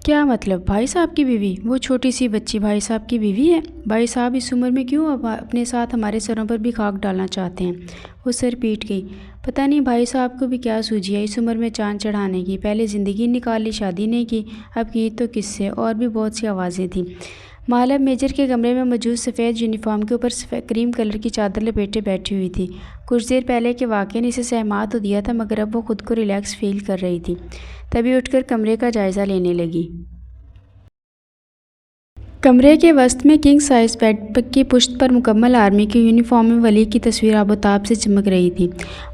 क्या मतलब? भाई साहब की बीवी? वो छोटी सी बच्ची भाई साहब की बीवी है? भाई साहब इस उम्र में क्यों अब अपने साथ हमारे सरों पर भी खाक डालना चाहते हैं? वो सर पीट गई। पता नहीं भाई साहब को भी क्या सूझी है इस उम्र में चाँद चढ़ाने की। पहले ज़िंदगी निकाल ली, शादी नहीं की, अब की तो किससे। और भी बहुत सी आवाज़ें थीं। मालव मेजर के कमरे में मौजूद सफ़ेद यूनिफॉर्म के ऊपर क्रीम कलर की चादर लपेटे बैठी हुई थी। कुछ देर पहले के वाक़ये ने इसे सहमा तो दिया था, मगर अब वो खुद को रिलैक्स फील कर रही थी। तभी उठकर कमरे का जायज़ा लेने लगी। कमरे के वसत में किंग साइज बेड की पुश्त पर मुकम्मल आर्मी की यूनिफॉर्म में वली की तस्वीर आबोताब से चमक रही थी।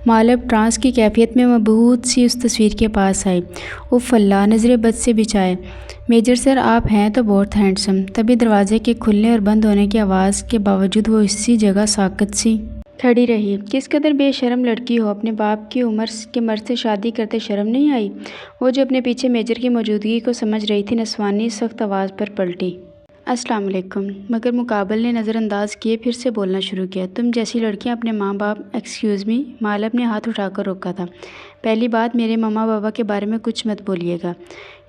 मालव ट्रांस की कैफियत में मबहूत सी उस तस्वीर के पास आई। उफ़ अल्लाह, नज़रें बद से बिछाए। मेजर सर, आप हैं तो बहुत हैंडसम। तभी दरवाजे के खुलने और बंद होने की आवाज़ के बावजूद वो इसी जगह साकत सी खड़ी रही। किस कदर बेशरम लड़की हो, अपने बाप की उम्र के मर्द से शादी करते शर्म नहीं आई? वो जो अपने पीछे मेजर की मौजूदगी को समझ रही थी, नस्वानी सख्त आवाज़ पर पलटी। अस्सलाम वालेकुम। मगर मुकाबल ने नज़रअंदाज किए फिर से बोलना शुरू किया। तुम जैसी लड़कियां अपने माँ बाप। एक्सक्यूज़ मी, मालव ने हाथ उठाकर रोका था। पहली बात, मेरे मम्मा पापा के बारे में कुछ मत बोलिएगा।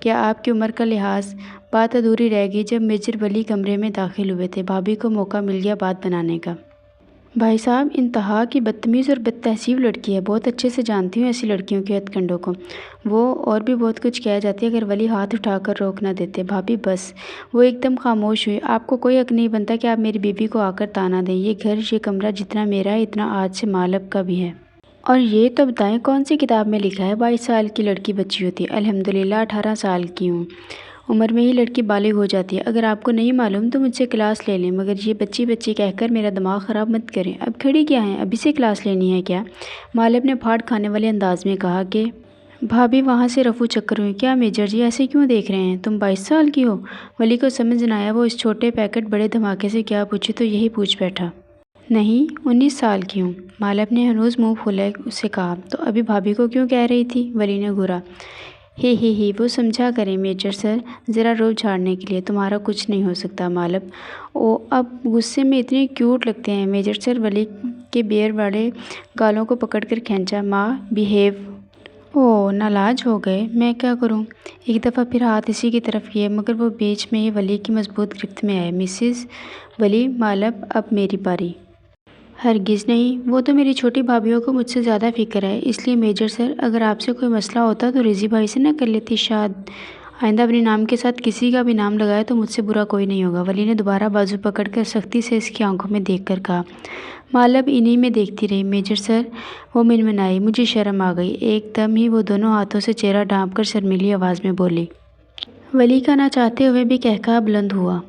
क्या आपकी उम्र का लिहाज? बात अधूरी रह गई जब मेजर वली कमरे में दाखिल हुए थे। भाभी को मौका मिल गया बात बनाने का। भाई साहब, इंतहा की बदतमीज़ और बदतहसीब लड़की है। बहुत अच्छे से जानती हूँ ऐसी लड़कियों के हथकंडों को। वो और भी बहुत कुछ कह जाती अगर वली हाथ उठाकर रोक ना देते। भाभी बस। वो एकदम खामोश हुई। आपको कोई हक नहीं बनता कि आप मेरी बीवी को आकर ताना दें। ये घर, ये कमरा जितना मेरा है, इतना आज से मालव का भी है। और ये तो बताएं, कौन सी किताब में लिखा है 22 साल की लड़की बच्ची होती है? अल्हम्दुलिल्लाह 18 साल की हूँ। उम्र में ही लड़की बालिग हो जाती है। अगर आपको नहीं मालूम तो मुझसे क्लास ले लें, मगर ये बच्ची बच्ची कहकर मेरा दिमाग ख़राब मत करें। अब खड़ी क्या हैं, अभी से क्लास लेनी है क्या? मालव ने फाड़ खाने वाले अंदाज में कहा कि भाभी वहाँ से रफू चक्कर हुई। क्या मेजर जी ऐसे क्यों देख रहे हैं? तुम 22 साल की हो? वली को समझ न आया। वो इस छोटे पैकेट बड़े धमाके से क्या पूछे तो यही पूछ बैठा। नहीं, 19 साल की हूँ। मालव ने हनूज मुँह फुलाए उससे कहा। तो अभी भाभी को क्यों कह रही थी? वली ने घूरा। ही, वो समझा करें मेजर सर, ज़रा रोब झाड़ने के लिए। तुम्हारा कुछ नहीं हो सकता मालव। ओ, अब गुस्से में इतने क्यूट लगते हैं मेजर सर। वली के बेर वाले गालों को पकड़कर खींचा। माँ, बिहेव। ओह, नालाज हो गए। मैं क्या करूं? एक दफ़ा फिर हाथ इसी की तरफ किए, मगर वो बीच में ही वली की मजबूत गिरफ्त में आए। मिसेस वली, मालव, अब मेरी बारी। हरगिज़ नहीं, वो तो मेरी छोटी भाभीयों को मुझसे ज़्यादा फ़िक्र है। इसलिए मेजर सर, अगर आपसे कोई मसला होता तो रिज़ी भाई से न कर लेती। शायद आइंदा अपने नाम के साथ किसी का भी नाम लगाए तो मुझसे बुरा कोई नहीं होगा। वली ने दोबारा बाजू पकड़कर सख्ती से इसकी आंखों में देखकर कहा। मालव इन्हीं में देखती रही। मेजर सर, वो मिनमिनाई। मुझे शर्म आ गई। एकदम ही वो दोनों हाथों से चेहरा ढाँप कर शर्मीली आवाज़ में बोली। वली का ना चाहते हुए भी कहका बुलंद हुआ।